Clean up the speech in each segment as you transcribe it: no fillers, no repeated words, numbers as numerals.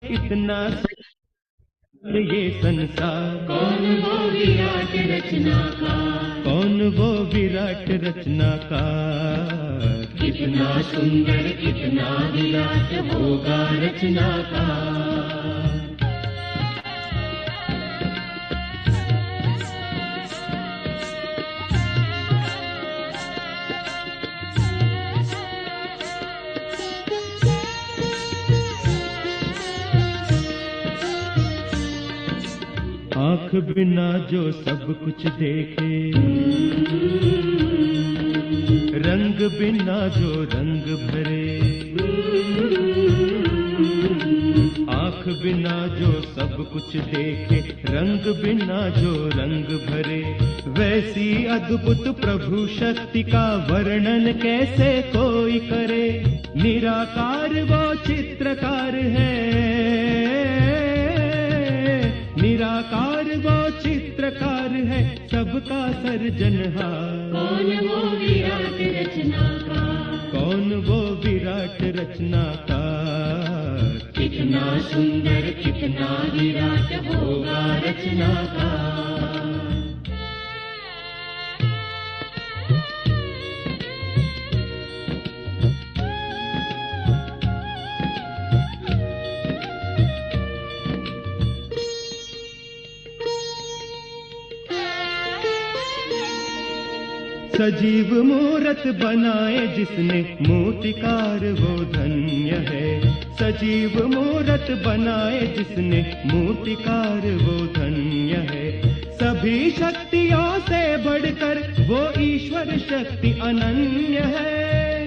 इतना सुंदर ये संसार, कौन वो विराट रचनाकार, कौन वो विराट रचनाकार। कितना सुंदर कितना विराट होगा रचनाकार। आँख बिना जो सब कुछ देखे, रंग बिना जो रंग भरे, आँख बिना जो सब कुछ देखे, रंग बिना जो रंग भरे, वैसी अद्भुत प्रभु शक्ति का वर्णन कैसे कोई करे। निराकार वो चित्रकार है, निराकार वो चित्रकार है, सबका सर्जनहार। कौन वो विराट रचनाकार, कौन वो विराट रचनाकार। कितना सुंदर कितना विराट होगा रचनाकार। सजीव मूरत बनाए जिसने, मूर्तिकार वो धन्य है। सजीव मूरत बनाए जिसने, मूर्तिकार वो धन्य है। सभी शक्तियों से बढ़कर वो ईश्वर शक्ति अनन्य है।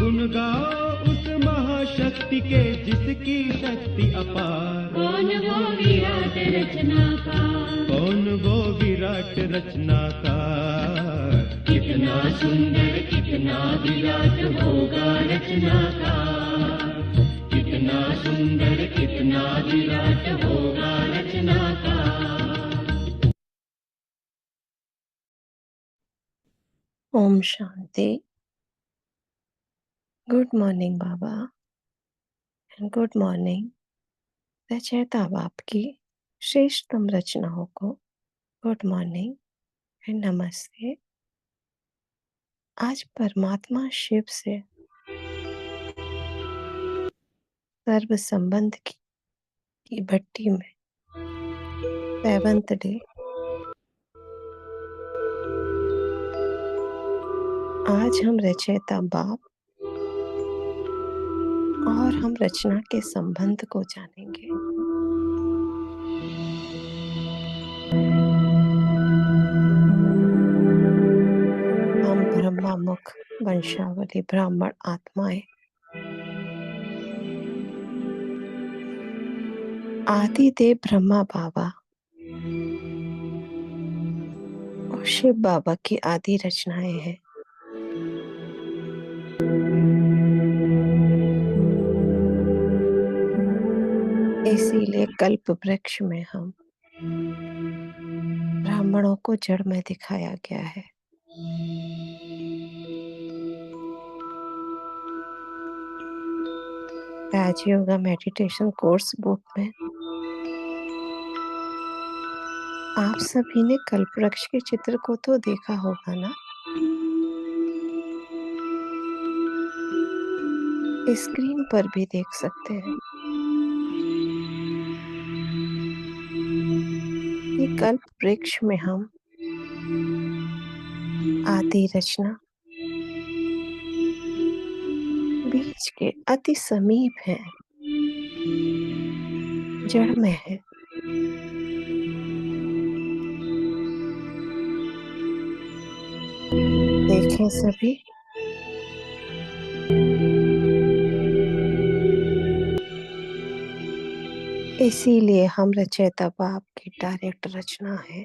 गुण गाओ उस महाशक्ति के जिसकी शक्ति अपार। कौन वो विराट रचनाकार, कौन वो विराट रचनाकार। कितना सुंदर कितना विराट होगा रचनाकार, कितना सुंदर कितना विराट होगा रचनाकार। ओम शांति। गुड मॉर्निंग बाबा एंड गुड मॉर्निंग रचयिता बाप की श्रेष्ठतम रचनाओं को गुड मॉर्निंग एंड नमस्ते। आज परमात्मा शिव से सर्व संबंध की भट्टी में 7th डे। आज हम रचयिता बाप और हम रचना के संबंध को जानेंगे। हम ब्रह्मा मुख वंशावली ब्राह्मण आत्माएं आदिदेव ब्रह्मा बाबा और शिव बाबा की आदि रचनाएं हैं। इसीलिए कल्प वृक्ष में हम ब्राह्मणों को जड़ में दिखाया गया है। राजयोगा मेडिटेशन कोर्स बुक में आप सभी ने कल्प वृक्ष के चित्र को तो देखा होगा ना। स्क्रीन पर भी देख सकते हैं। ये कल्प वृक्ष में हम आदि रचना बीज के अति समीप है, जड़ में है। देखें सभी। इसीलिए हम रचयिता बाप की डायरेक्ट रचना है।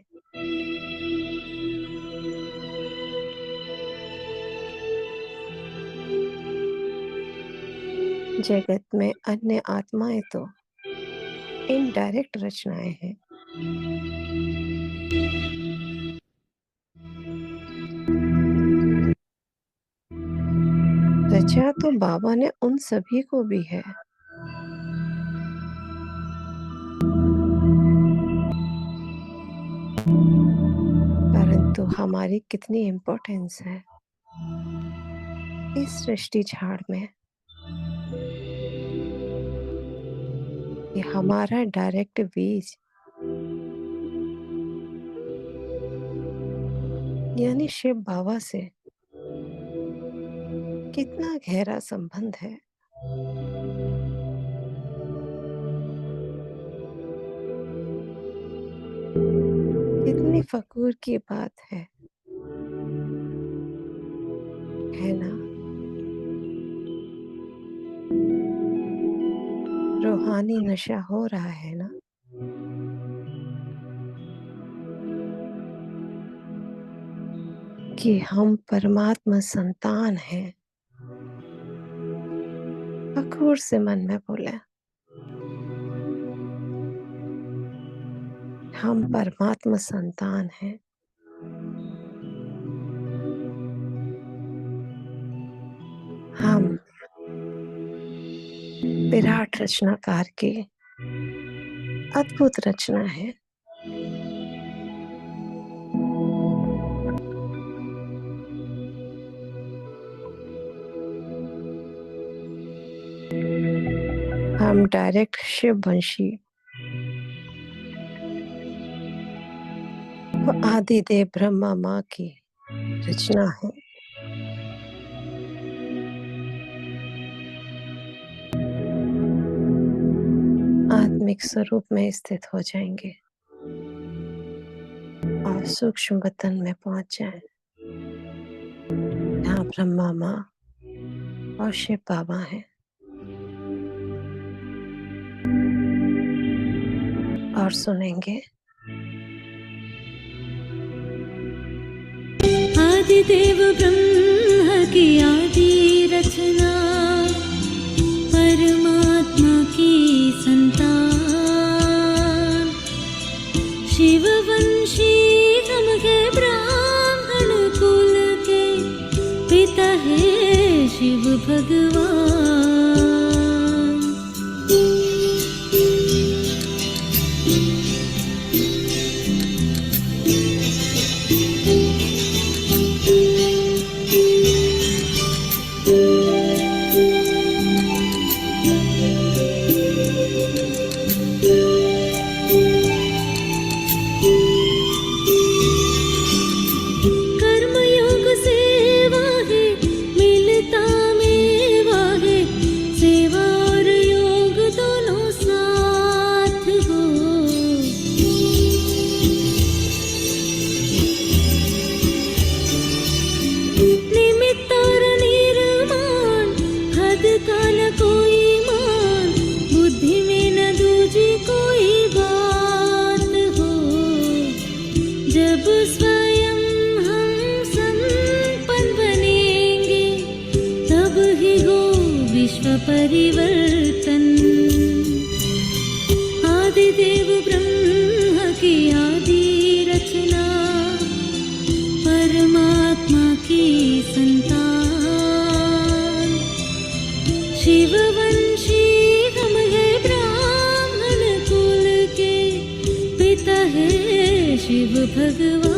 जगत में अन्य आत्माएं तो इनडायरेक्ट रचनाएं हैं। रचा तो बाबा ने उन सभी को भी है, परंतु हमारी कितनी इम्पोर्टेंस है इस सृष्टि झाड़ में कि हमारा डायरेक्ट बीज यानी शिव बाबा से कितना गहरा संबंध है। कितनी फखर की बात है ना? रूहानी नशा हो रहा है ना? कि हम परमात्मा संतान हैं। फखर से मन में बोले, हम परमात्मा संतान हैं। हम विराट रचनाकार की अद्भुत रचना है। हम डायरेक्ट शिववंशी आदिदेव ब्रह्मा माँ की रचना है। आत्मिक स्वरूप में स्थित हो जाएंगे और सूक्ष्म वतन में पहुंच जाएं, जहाँ ब्रह्मा माँ और शिव बाबा हैं। और सुनेंगे आदिदेव ब्रह्म की आदि रचना, परमात्मा की संतान, शिववंशी हम है ब्राह्मण कुल के, पिता है शिव भगवान। परिवर्तन आदिदेव ब्रह्म की आदि रचना, परमात्मा की संतान, शिववंशी हम है ब्राह्मण कुल के, पिता है शिव भगवान।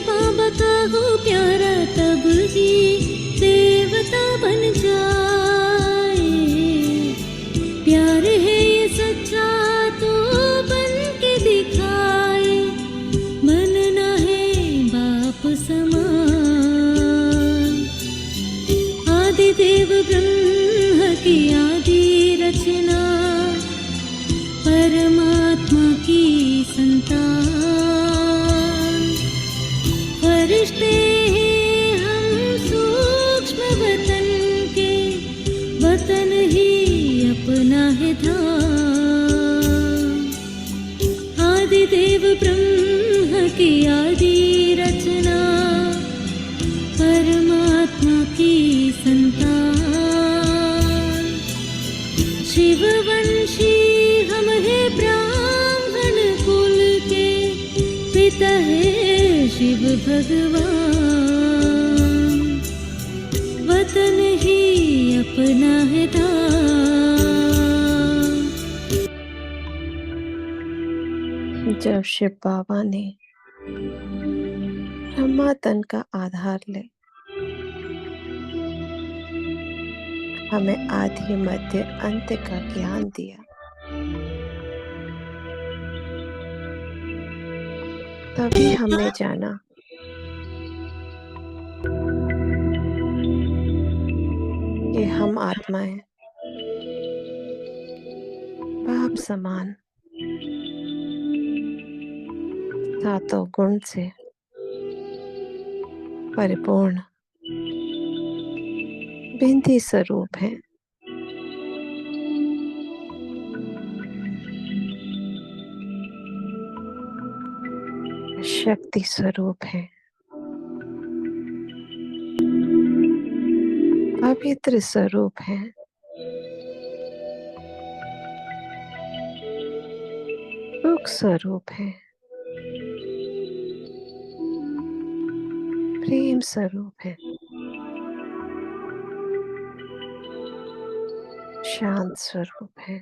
बाबा का हो प्यारा, तब ही देवता बन जाए। प्यार है ये सच्चा तो बन के दिखाए, बनना है बाप समान। आदिदेव ब्रह्म शिववंशी हम है ब्राह्मण कुल के, पिता है शिव भगवान, वतन ही अपना है दान। जब शिव बाबा ने ब्रह्मा तन का आधार ले हमें आदि मध्य अंत का ज्ञान दिया, तभी हमने जाना कि हम आत्माएं बाप समान सातों गुण से परिपूर्ण बिंदी स्वरूप हैं। शक्ति स्वरूप है, पवित्र स्वरूप है, सुख स्वरूप है, प्रेम स्वरूप है, शांत स्वरूप है,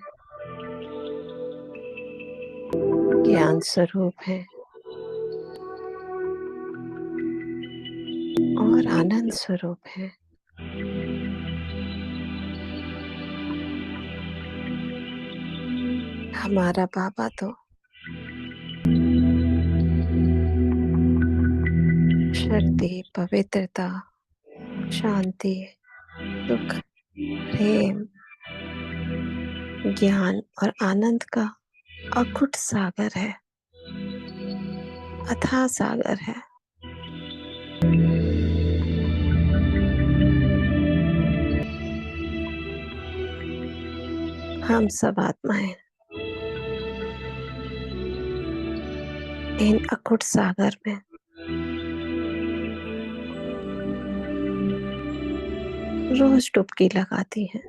ज्ञान स्वरूप है और आनंद स्वरूप है। हमारा बाबा तो शक्ति, पवित्रता, शांति, सुख, प्रेम, ज्ञान और आनंद का अकुट सागर है, अथाह सागर है। हम सब आत्माएं इन अकुट सागर में रोज डुबकी लगाती हैं।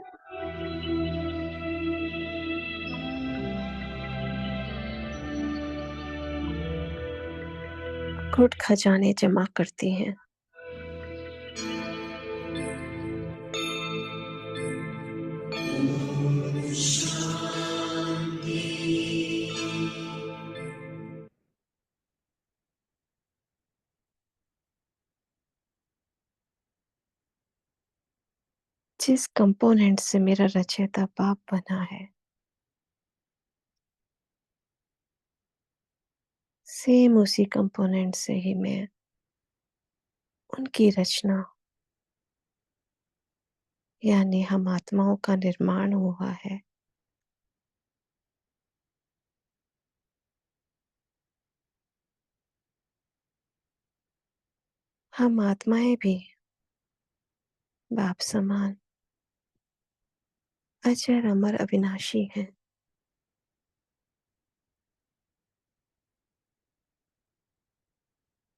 अकुट खजाने जमा करती हैं। जिस कंपोनेंट से मेरा रचयिता बाप बना है, सेम उसी कंपोनेंट से ही मैं उनकी रचना यानी हम आत्माओं का निर्माण हुआ है। हम आत्माएं भी बाप समान अजर अमर अविनाशी हैं।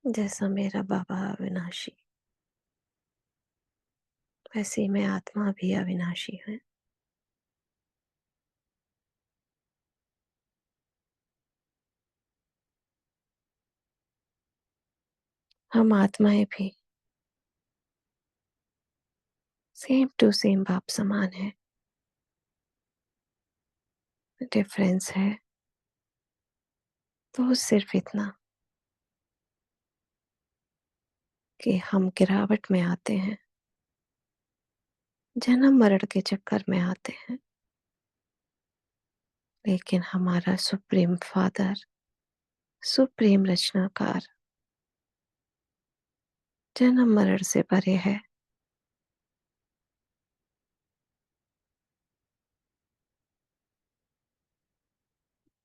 जैसा मेरा बाबा अविनाशी, वैसे ही मैं आत्मा भी अविनाशी है। हम आत्माएं भी सेम टू सेम बाप समान है। डिफरेंस है तो सिर्फ इतना कि हम गिरावट में आते हैं, जन्म मरण के चक्कर में आते हैं, लेकिन हमारा सुप्रीम फादर, सुप्रीम रचनाकार जन्म मरण से परे है।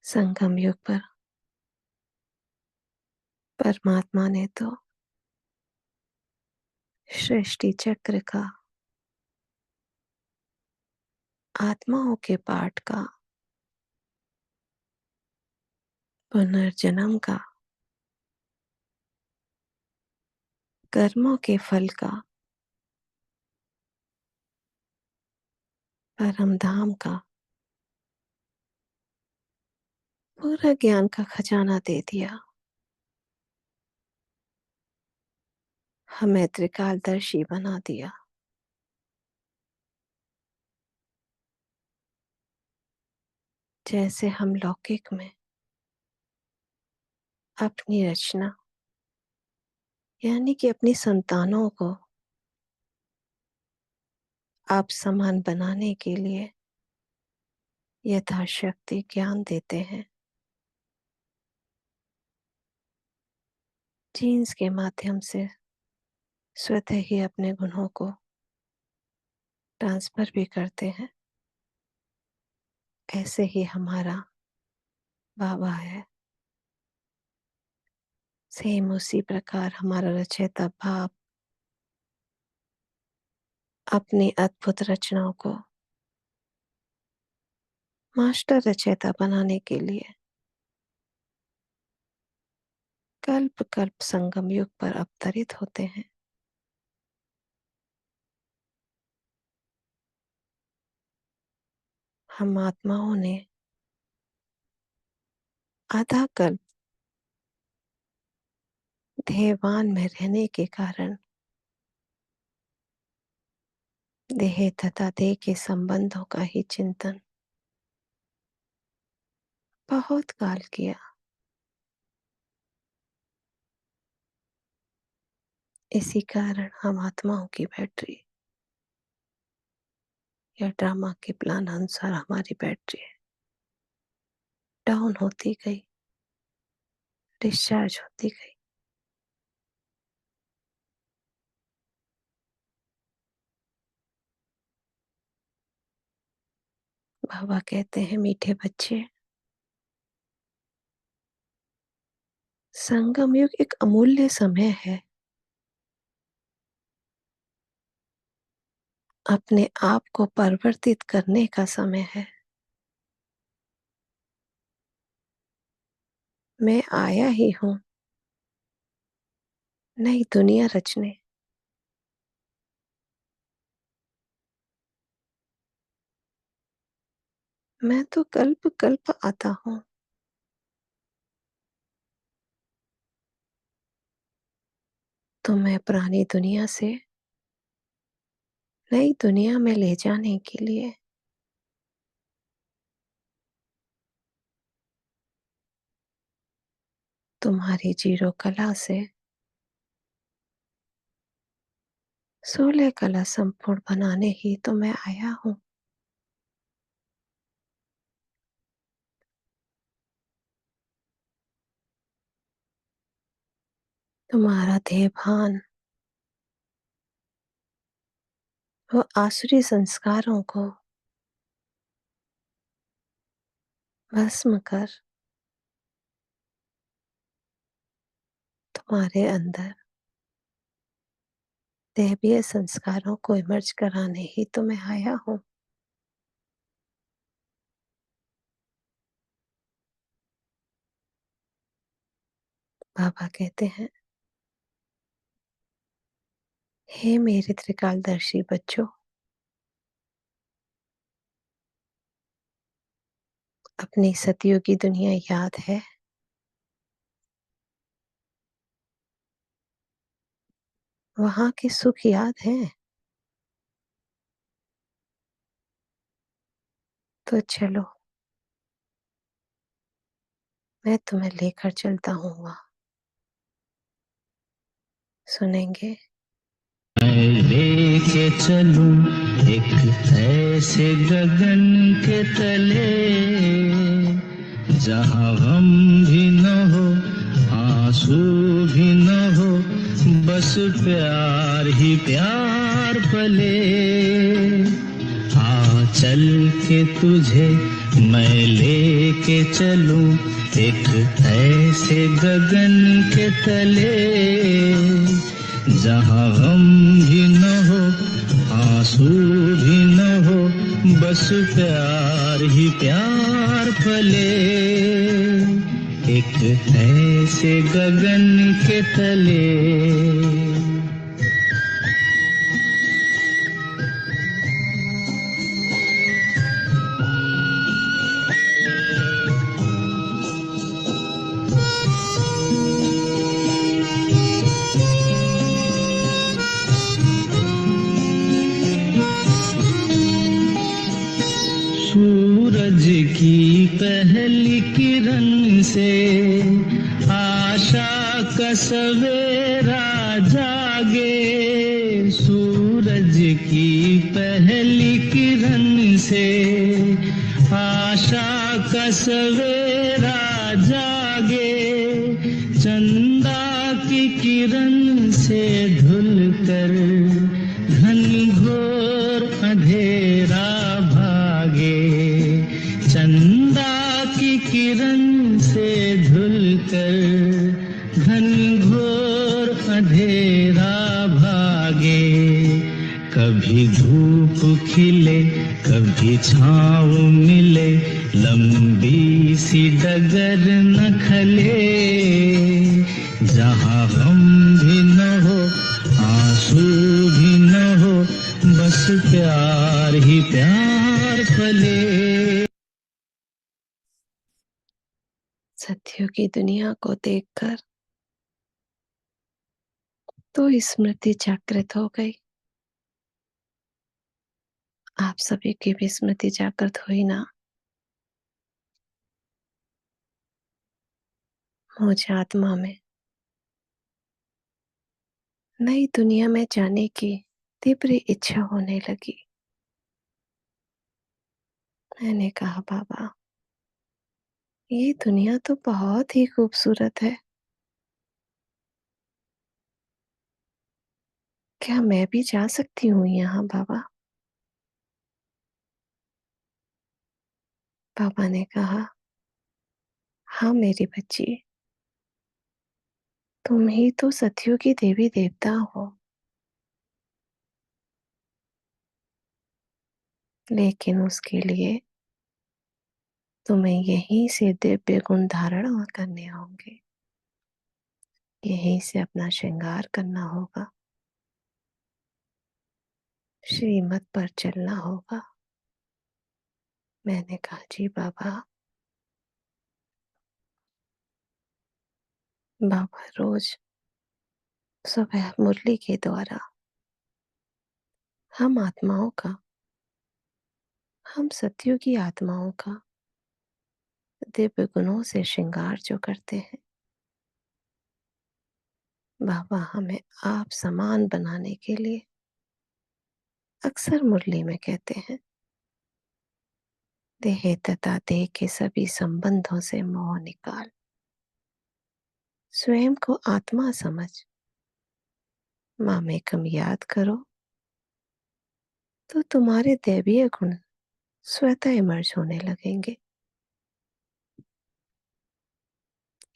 संगम युग पर परमात्मा ने तो सृष्टि चक्र का, आत्माओं के पाठ का, पुनर्जन्म का, कर्मों के फल का, परम धाम का पूरा ज्ञान का खजाना दे दिया। हमें त्रिकालदर्शी बना दिया। जैसे हम लौकिक में अपनी रचना यानी कि अपनी संतानों को आप समान बनाने के लिए यथाशक्ति ज्ञान देते हैं, जीन्स के माध्यम से स्वतः ही अपने गुणों को ट्रांसफर भी करते हैं। ऐसे ही हमारा बाबा है। सेम उसी प्रकार हमारा रचयिता बाप अपनी अद्भुत रचनाओं को मास्टर रचयिता बनाने के लिए कल्प कल्प संगम युग पर अवतरित होते हैं। हम आत्माओं ने आधा कल्प देहवान में रहने के कारण देह तथा देह के संबंधों का ही चिंतन बहुत काल किया। इसी कारण हम आत्माओं की बैटरी या ड्रामा के प्लान अनुसार हमारी बैटरी डाउन होती गई, डिस्चार्ज होती गई। बाबा कहते हैं, मीठे बच्चे, संगम युग एक अमूल्य समय है। अपने आप को परिवर्तित करने का समय है। मैं आया ही हूं नई दुनिया रचने। मैं तो कल्प कल्प आता हूं। तो मैं पुरानी दुनिया से नई दुनिया में ले जाने के लिए तुम्हारी जीरो कला से 16 कला संपूर्ण बनाने ही तो मैं आया हूं। तुम्हारा देहभान वो आसुरी संस्कारों को भस्म कर तुम्हारे अंदर दैवीय संस्कारों को इमर्ज कराने ही तो मैं आया हूं। बाबा कहते हैं, हे मेरे त्रिकालदर्शी बच्चों, अपनी सतयुगी दुनिया याद है? वहां के सुख याद है? तो चलो, मैं तुम्हें लेकर चलता हूँ वहां। सुनेंगे? मैं लेके चलूं एक ऐसे गगन के तले, जहां गम भी न हो, आंसू भी न हो, बस प्यार ही प्यार पले। आ चल के तुझे मैं लेके चलूं एक ऐसे गगन के तले, जहाँ गम भी न हो, आंसू भी न हो, बस प्यार ही प्यार फले। एक ऐसे गगन के तले। सूरज की पहली किरण से आशा का सवेरा जागे, सूरज की पहली किरण से आशा का सवेरा जागे, चंदा की किरण से धुलकर घनघोर अंधेरा भागे, चंदा की किरण से धुलकर घनघोर अंधेरा भागे, कभी धूप खिले कभी छाँव मिले, लंबी सी डगर न खले, जहाँ गम भी न हो आंसू भी न हो, बस प्यार ही प्यार फले। सत्यों की दुनिया को देखकर तो स्मृति जागृत हो गई। आप सभी की भी स्मृति जागृत हुई ना? मुझे आत्मा में नई दुनिया में जाने की तीव्र इच्छा होने लगी। मैंने कहा, बाबा ये दुनिया तो बहुत ही खूबसूरत है, क्या मैं भी जा सकती हूँ यहाँ बाबा? बाबा ने कहा, हाँ मेरी बच्ची, तुम ही तो सत्यों की देवी देवता हो, लेकिन उसके लिए तुम्हें यहीं से दिव्य गुण धारण करने होंगे, यहीं से अपना श्रृंगार करना होगा, श्रीमत पर चलना होगा। मैंने कहा, जी बाबा। बाबा रोज सुबह मुरली के द्वारा हम आत्माओं का, हम सत्यों की आत्माओं का दिव्य गुणों से श्रृंगार जो करते हैं, बाबा हमें आप समान बनाने के लिए अक्सर मुरली में कहते हैं, देह तथा देह के सभी संबंधों से मोह निकाल, स्वयं को आत्मा समझ, मामेकम याद करो, तो तुम्हारे दैवीय गुण स्वतः इमर्ज होने लगेंगे।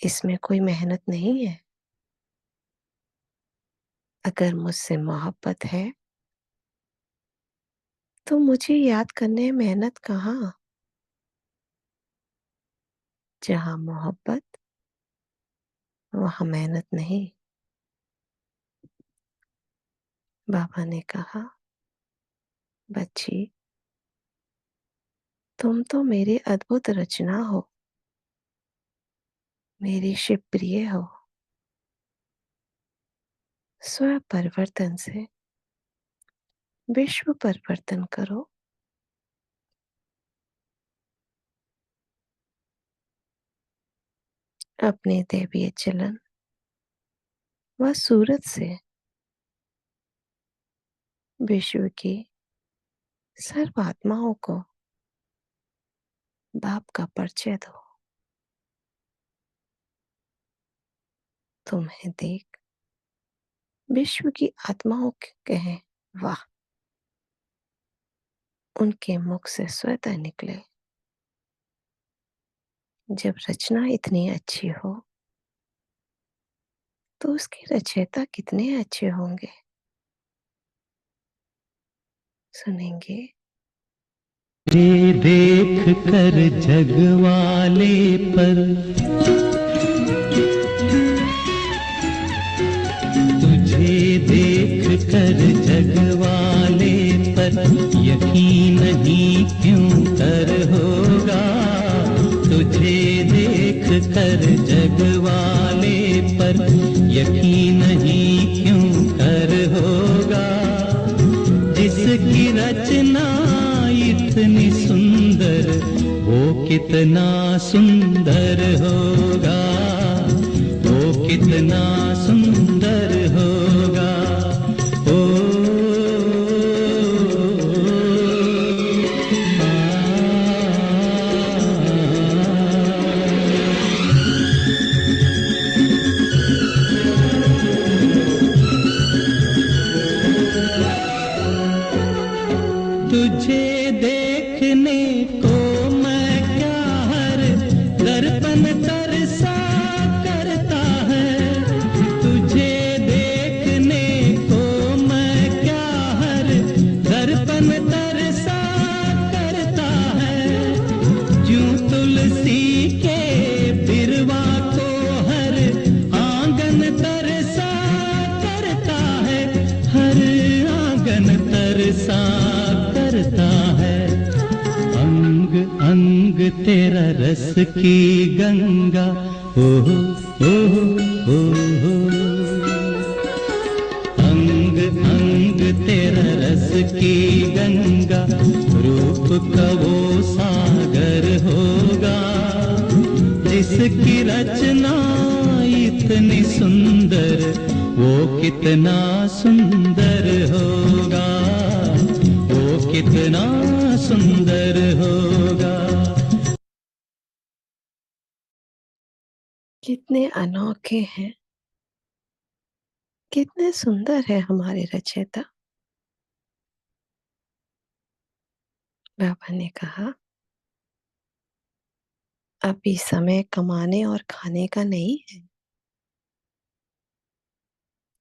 इसमें कोई मेहनत नहीं है। अगर मुझसे मोहब्बत है तो मुझे याद करने में मेहनत कहाँ? जहाँ मोहब्बत वहाँ मेहनत नहीं। बाबा ने कहा, बच्ची तुम तो मेरी अद्भुत रचना हो, मेरी शिव प्रिय हो। स्व परिवर्तन से विश्व परिवर्तन करो। अपने दैवीय चलन व सूरत से विश्व की सर्व आत्माओं को बाप का परिचय दो। तुम्हें देख विश्व की आत्माओं कहें, वाह, उनके मुख से स्वतः निकले, जब रचना इतनी अच्छी हो तो उसके रचयिता कितने अच्छे होंगे। सुनेंगे। देख कर जगवाले पर तुझे देख कर जगवाले पर यकीन नहीं क्यों कर होगा, तुझे देख कर जगवाले पर यकीन नहीं क्यों कर होगा, जिसकी रचना इतनी सुंदर वो कितना सुंदर होगा, वो कितना सुंदर होगा। ओ, तुझे देखने को मैं क्या हर दर्पण तरसा करता है। तुझे देखने को मैं क्या हर दर्पण तरसा करता है। ज्यों तुलसी के बिरवा को हर आंगन तरसा करता है, हर आंगन तरसा करता है। अंग अंग तेरा रस की गंगा, ओ हो हो हो। अंग अंग तेरा रस की गंगा, रूप का वो सागर होगा, जिसकी रचना इतनी सुंदर, वो कितना सुंदर होगा, वो कितना सुंदर होगा। कितने अनोखे हैं, कितने सुंदर है हमारे रचयिता। बाबा ने कहा, अभी समय कमाने और खाने का नहीं है।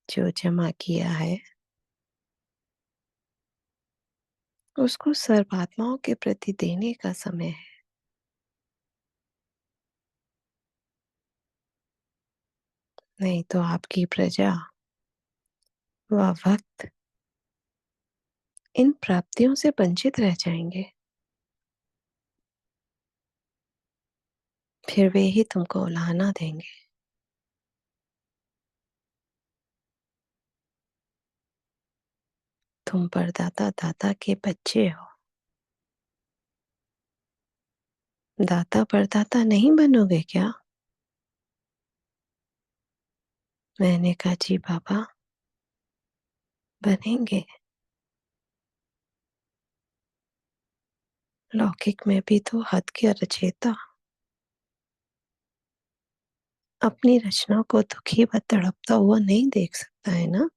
जो जमा किया है उसको सर्वात्माओं के प्रति देने का समय है। नहीं तो आपकी प्रजा व भक्त इन प्राप्तियों से वंचित रह जाएंगे। फिर वे ही तुमको उलाहना देंगे। तुम परदाता दाता के बच्चे हो, दाता परदाता नहीं बनोगे क्या? मैंने कहा, जी बाबा, बनेंगे। लौकिक में भी तो हद के रचयिता अपनी रचना को दुखी व तड़पता हुआ नहीं देख सकता है ना।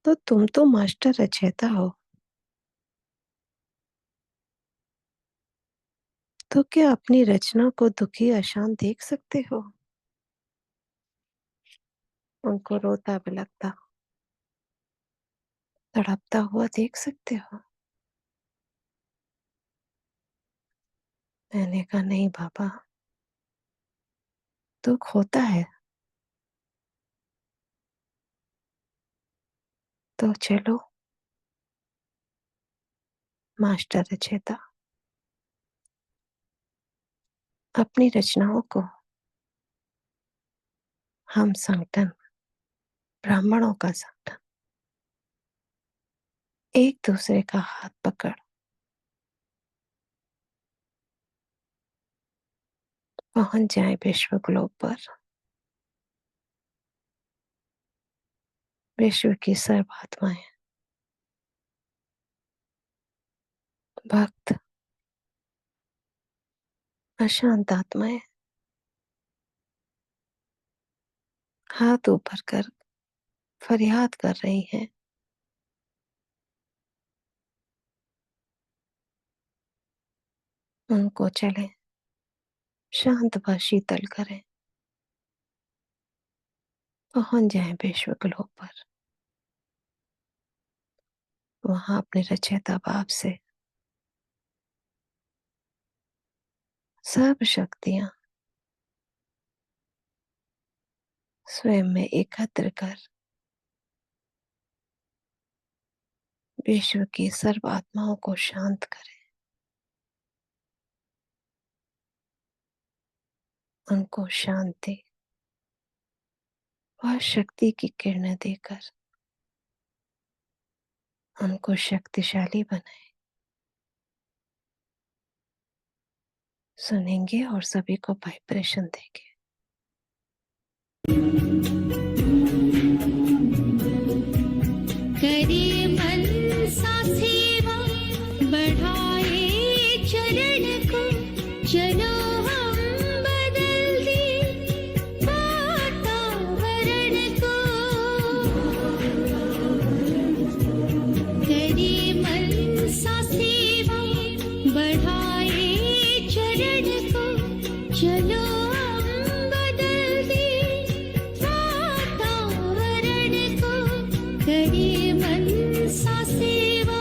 तो तुम तो मास्टर रचयिता हो, तो क्या अपनी रचना को दुखी अशांत देख सकते हो? उनको रोता बिलखता तड़पता हुआ देख सकते हो? मैंने कहा, नहीं बाबा, दुख होता है। तो चलो, मास्टर रचयिता अपनी रचनाओं को हम संगठन, ब्राह्मणों का संगठन, एक दूसरे का हाथ पकड़ पहुंच जाए विश्व ग्लोब पर। विश्व की सर्व आत्माएं, भक्त, अशांत आत्माएं हाथ ऊपर कर फरियाद कर रही हैं, उनको चले शांत व शीतल करें, पहुंच जाए विश्व ग्लोब पर। वहां अपने रचयिता भाव से सब शक्तियां स्वयं में एकत्र कर विश्व की सर्व आत्माओं को शांत करें, उनको शांति व शक्ति की किरणें देकर उनको शक्तिशाली बनाए। सुनेंगे और सभी को वाइब्रेशन देंगे। करे मन सा सेवा, बढ़ाए चरण को, चलो हम बदल दे वातावरण को। करे मन सा सेवा, बढ़ाए चरण को, चलो हम बदल दे वातावरण को। करे मन सा सेवा।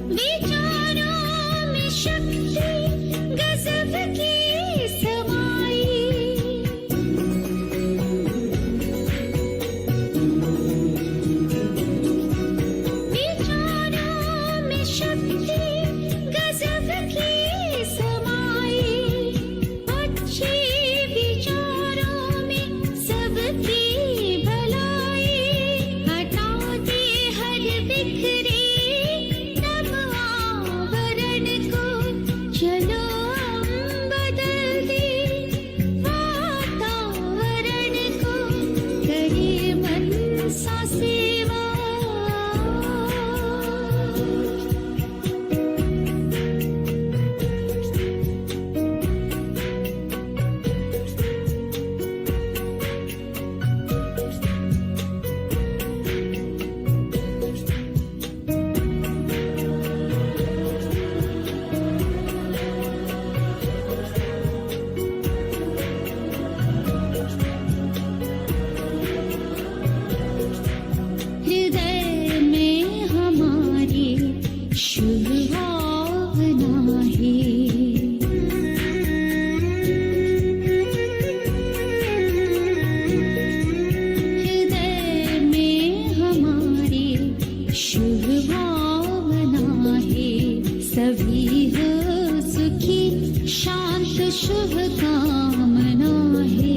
विचारों में शक्ति गजब की समाई, विचारों में शक्ति गजब की समाई। अच्छे विचारों में सबकी भलाई, हटा दे हर बिखरे तम आवरण को। चलो हम बदल दे वातावरण को। करे मन सा सेवा। हृदय में हमारे शुभ भावना है। हृदय में हमारे शुभ भावना है। सभी हो सुखी शांत शुभ कामना है।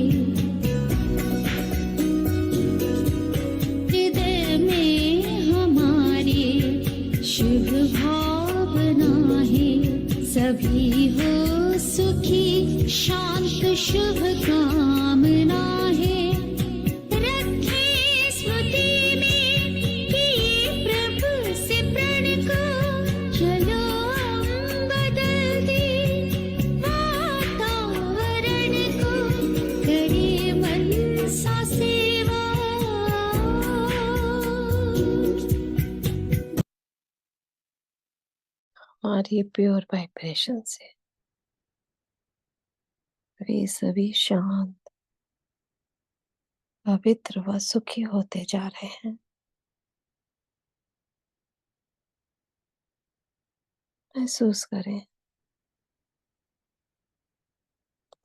हृदय में हमारे शुभ भावना है। सभी हो सुखी शांत शुभ कामना है। रखे स्मृति में किए प्रभु से प्रण को। चलो हम बदल दे वातावरण को। करे मन सा सेवा। हमारी प्योर वाइब्रेशन से वे सभी शांत, पवित्र व सुखी होते जा रहे हैं। महसूस करें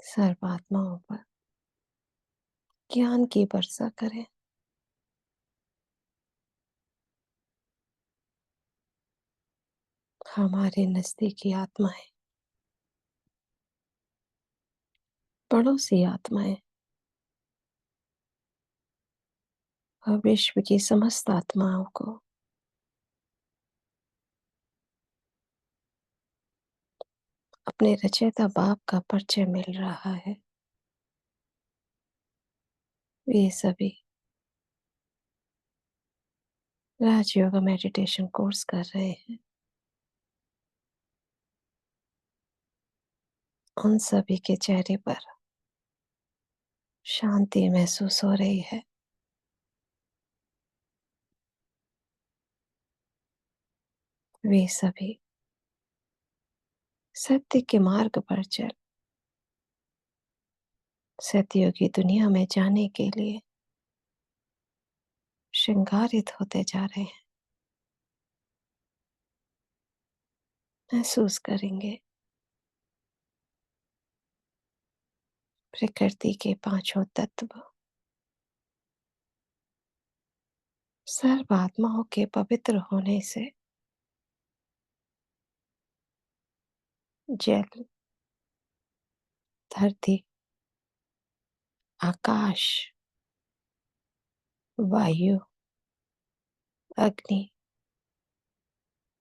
सर्वात्माओं पर ज्ञान की वर्षा करें। हमारे नजदीकी आत्माएं, पड़ोसी आत्माएं और विश्व की समस्त आत्माओं को अपने रचयिता बाप का परिचय मिल रहा है। वे सभी राजयोग मेडिटेशन कोर्स कर रहे हैं। उन सभी के चेहरे पर शांति महसूस हो रही है। वे सभी सत्य के मार्ग पर चल सतयुगी दुनिया में जाने के लिए श्रृंगारित होते जा रहे हैं। महसूस करेंगे प्रकृति के पांचों तत्व सर्व आत्माओं के पवित्र होने से जल, धरती, आकाश, वायु, अग्नि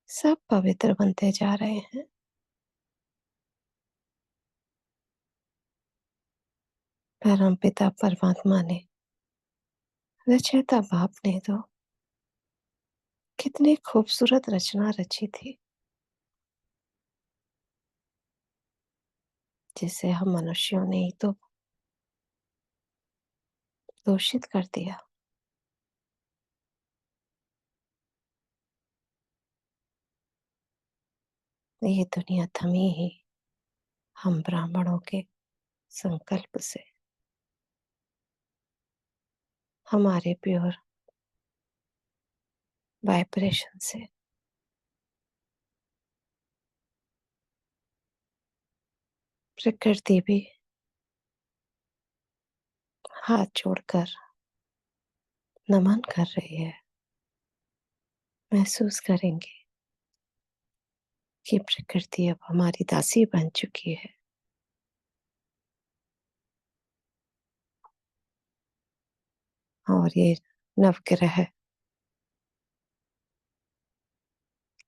सब पवित्र बनते जा रहे हैं। परमपिता परमात्मा ने, रचयिता बाप ने तो कितनी खूबसूरत रचना रची थी, जिसे हम मनुष्यों ने ही तो दूषित कर दिया। ये दुनिया थमी ही हम ब्राह्मणों के संकल्प से, हमारे प्योर वाइब्रेशन से। प्रकृति भी हाथ जोड़कर नमन कर रही है। महसूस करेंगे कि प्रकृति अब हमारी दासी बन चुकी है। और ये नवग्रह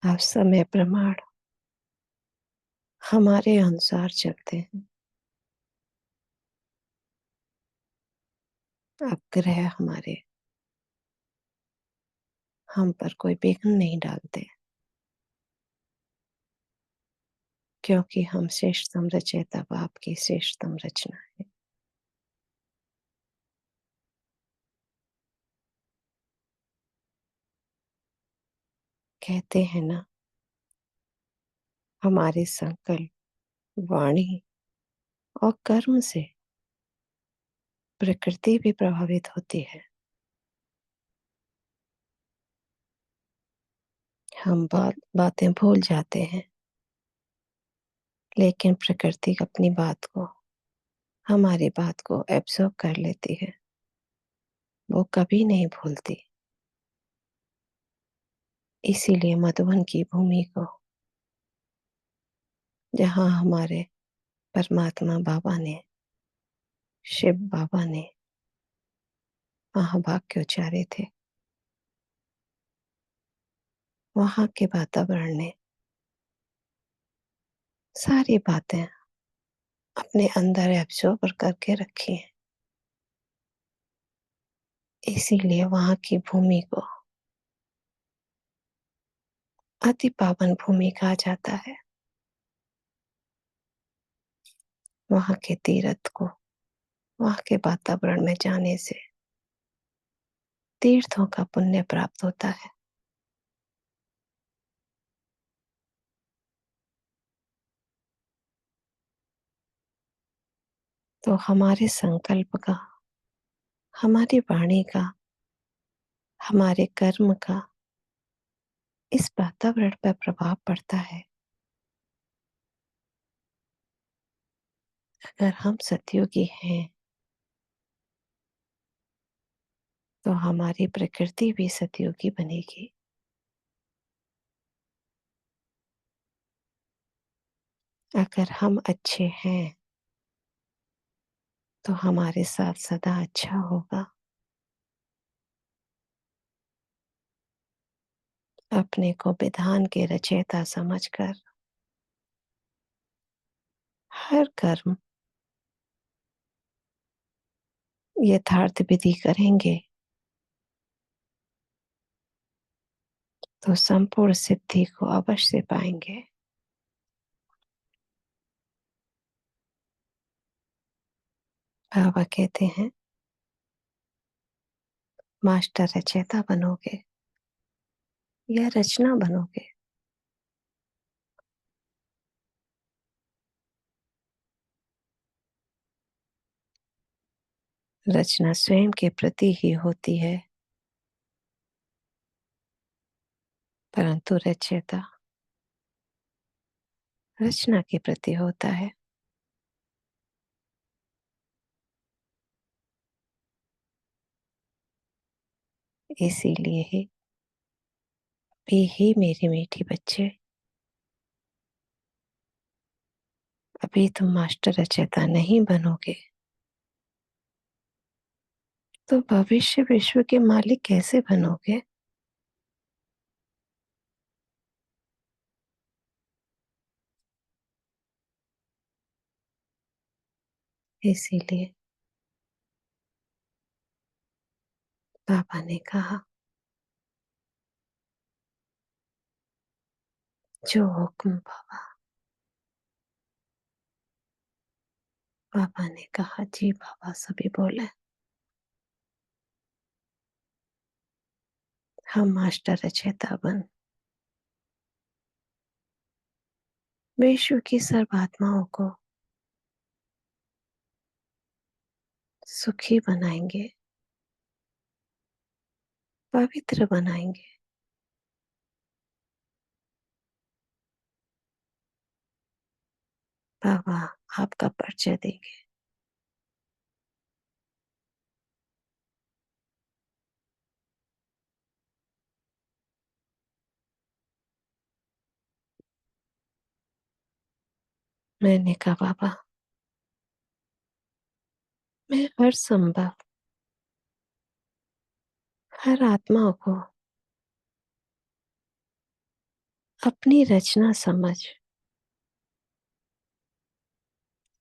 अब समय प्रमाण हमारे अनुसार चलते हैं। अब ग्रह हमारे हम पर कोई विघ्न नहीं डालते, क्योंकि हम श्रेष्ठतम रचयिता बाप की श्रेष्ठतम रचना है। कहते हैं ना, हमारे संकल्प, वाणी और कर्म से प्रकृति भी प्रभावित होती है। हम बातें भूल जाते हैं, लेकिन प्रकृति अपनी बात को, हमारी बात को एब्जॉर्ब कर लेती है। वो कभी नहीं भूलती। इसीलिए मधुबन की भूमि को, जहाँ हमारे परमात्मा बाबा ने, शिव बाबा ने महावाक्य उच्चारे थे, वहाँ के वातावरण ने सारी बातें अपने अंदर एब्जॉर्ब करके रखी हैं। इसीलिए वहाँ की भूमि को अति पावन भूमि कहा जाता है। वहाँ के तीर्थ को, वहाँ के वातावरण में जाने से तीर्थों का पुण्य प्राप्त होता है। तो हमारे संकल्प का, हमारी वाणी का, हमारे कर्म का इस वातावरण पर प्रभाव पड़ता है। अगर हम सतयुगी हैं, तो हमारी प्रकृति भी सतयुगी बनेगी। अगर हम अच्छे हैं, तो हमारे साथ सदा अच्छा होगा। अपने को विधान के रचयिता समझकर हर कर्म यथार्थ विधि करेंगे, तो संपूर्ण सिद्धि को अवश्य पाएंगे। बाबा कहते हैं, मास्टर रचयिता बनोगे या रचना बनोगे? रचना स्वयं के प्रति ही होती है, परंतु रचयिता रचना के प्रति होता है। इसीलिए ही मेरे मीठी बच्चे, अभी तुम मास्टर रचयिता नहीं बनोगे तो भविष्य विश्व के मालिक कैसे बनोगे? इसीलिए बाबा ने कहा, जो हुक्म बाबा। बाबा ने कहा, जी बाबा। सभी बोले, हम मास्टर रचयिता बन विश्व की सर्व आत्माओं को सुखी बनाएंगे, पवित्र बनाएंगे। बाबा आपका परिचय देंगे। मैंने कहा, बाबा मैं हर संभव हर आत्मा को अपनी रचना समझ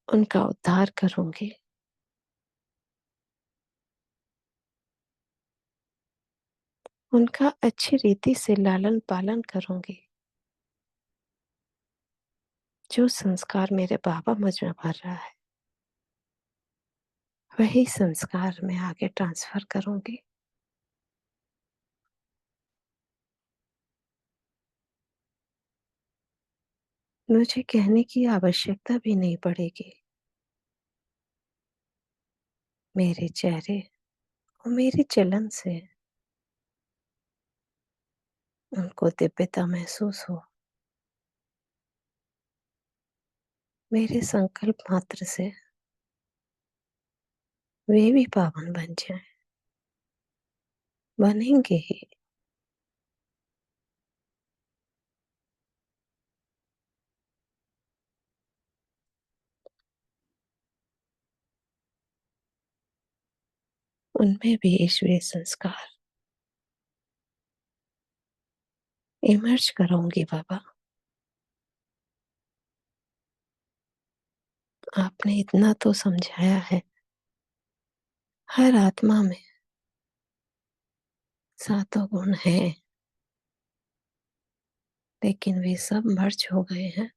उनका उद्धार करूंगी। उनका अच्छी रीति से लालन पालन करूंगी। जो संस्कार मेरे बाबा मुझ में भर रहा है वही संस्कार मैं आगे ट्रांसफर करूंगी। मुझे कहने की आवश्यकता भी नहीं पड़ेगी। मेरे चेहरे और मेरे चलन से उनको दिव्यता महसूस हो। मेरे संकल्प मात्र से वे भी पावन बन जाएं, बनेंगे ही। उनमें भी ईश्वरीय संस्कार इमर्ज करूंगी। बाबा आपने इतना तो समझाया है, हर आत्मा में सातों गुण हैं, लेकिन वे सब मर्ज हो गए हैं।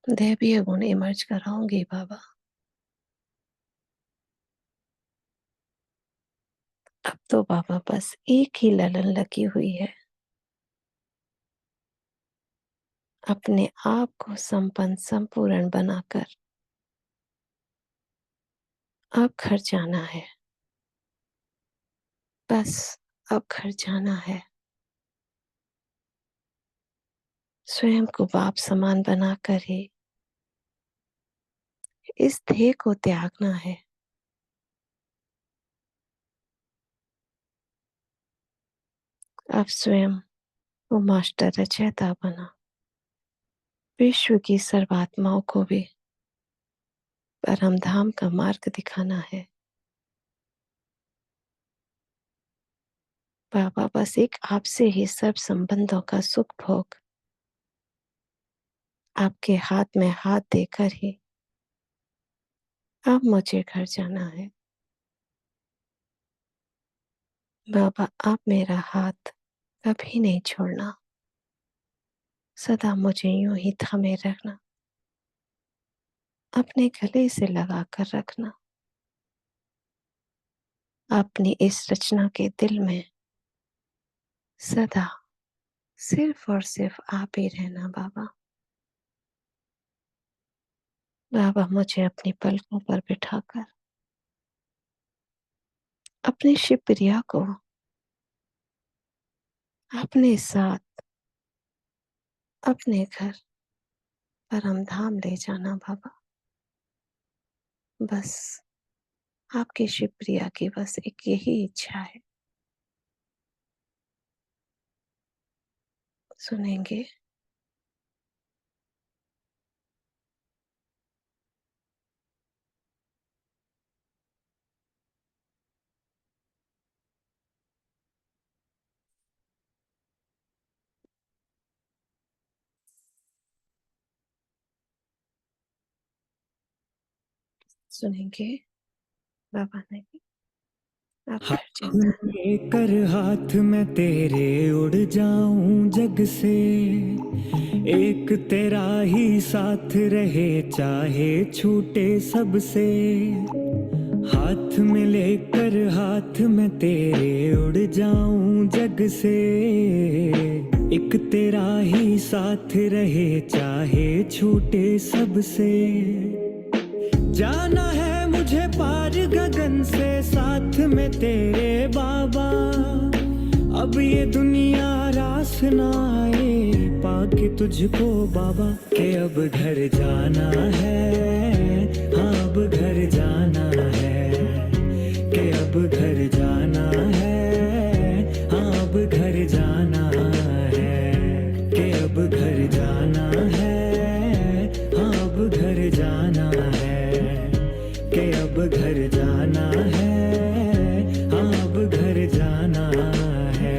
दैवीय गुण इमर्ज कराऊंगी बाबा। अब तो बाबा बस एक ही ललन लगी हुई है, अपने आप को संपन्न संपूर्ण बनाकर अब घर जाना है। बस अब घर जाना है। स्वयं को बाप समान बनाकर ही इस देह को त्यागना है। अब स्वयं वो मास्टर रचयिता बना विश्व की सर्वात्माओं को भी परम धाम का मार्ग दिखाना है। बाबा बस एक आपसे ही सब संबंधों का सुख भोग आपके हाथ में हाथ देकर ही अब मुझे घर जाना है। बाबा आप मेरा हाथ कभी नहीं छोड़ना, सदा मुझे यूं ही थामे रखना, अपने गले से लगा कर रखना। अपनी इस रचना के दिल में सदा सिर्फ और सिर्फ आप ही रहना। बाबा बाबा मुझे अपनी पलकों पर बिठाकर अपनी शिवप्रिया को अपने साथ अपने घर परम धाम ले जाना। बाबा बस आपकी शिवप्रिया की बस एक यही इच्छा है। सुनेंगे सुनेंगे बाबा ने आप घर हाथ जाना है। लेकर हाथ में तेरे उड़ जाऊं जग से, एक तेरा ही साथ रहे चाहे छूटे सबसे। हाथ में लेकर हाथ में तेरे उड़ जाऊं जग से, एक तेरा ही साथ रहे चाहे छूटे सबसे। जाना है मुझे पार गगन से साथ में तेरे बाबा, अब ये दुनिया रास ना आए पाके तुझको बाबा। के अब घर जाना है, हाँ अब घर जाना है, के अब घर जाना है, हाँ अब घर जाना है, के अब घर जाना है, हाँ अब घर जाना है, के अब घर जाना है, हाँ अब घर जाना है।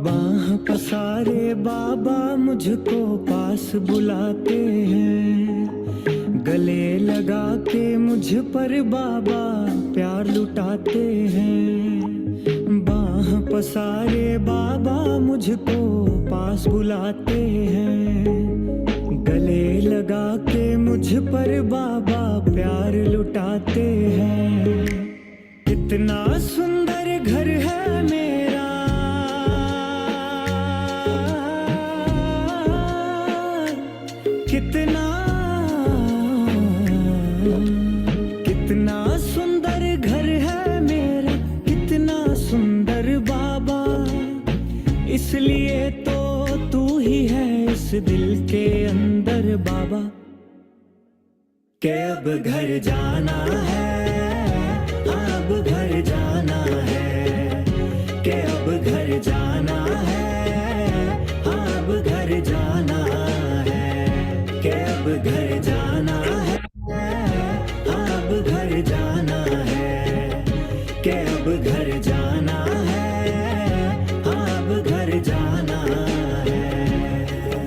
बाह पसारे बाबा मुझको पास बुलाते हैं, गले लगा के मुझ पर बाबा प्यार लुटाते हैं। बाह पसारे बाबा मुझको पास बुलाते हैं, गले लगा के मुझ पर बाबा प्यार लुटाते हैं। कितना सुंदर घर है मेरा, कितना कितना सुंदर घर है मेरा, कितना सुंदर बाबा। इसलिए तो तू ही है इस दिल के अंदर बाबा। के अब घर जाना है, अब घर जाना है, के अब घर जाना है, अब घर जाना है, के अब घर जाना है, अब घर जाना है, के अब घर जाना है, अब घर जाना है।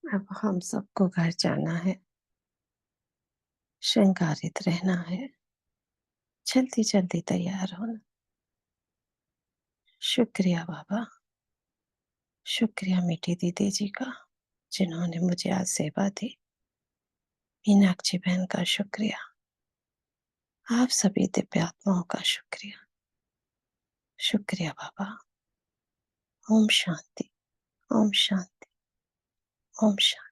अब हम सबको घर जाना है, श्रृंगारित रहना है, जल्दी जल्दी तैयार होना। शुक्रिया बाबा, शुक्रिया मीठी दीदी जी का जिन्होंने मुझे आज सेवा दी। मीनाक्षी बहन का शुक्रिया, आप सभी दिव्यात्माओं का शुक्रिया। शुक्रिया बाबा। ओम शांति, ओम शांति, ओम शांति।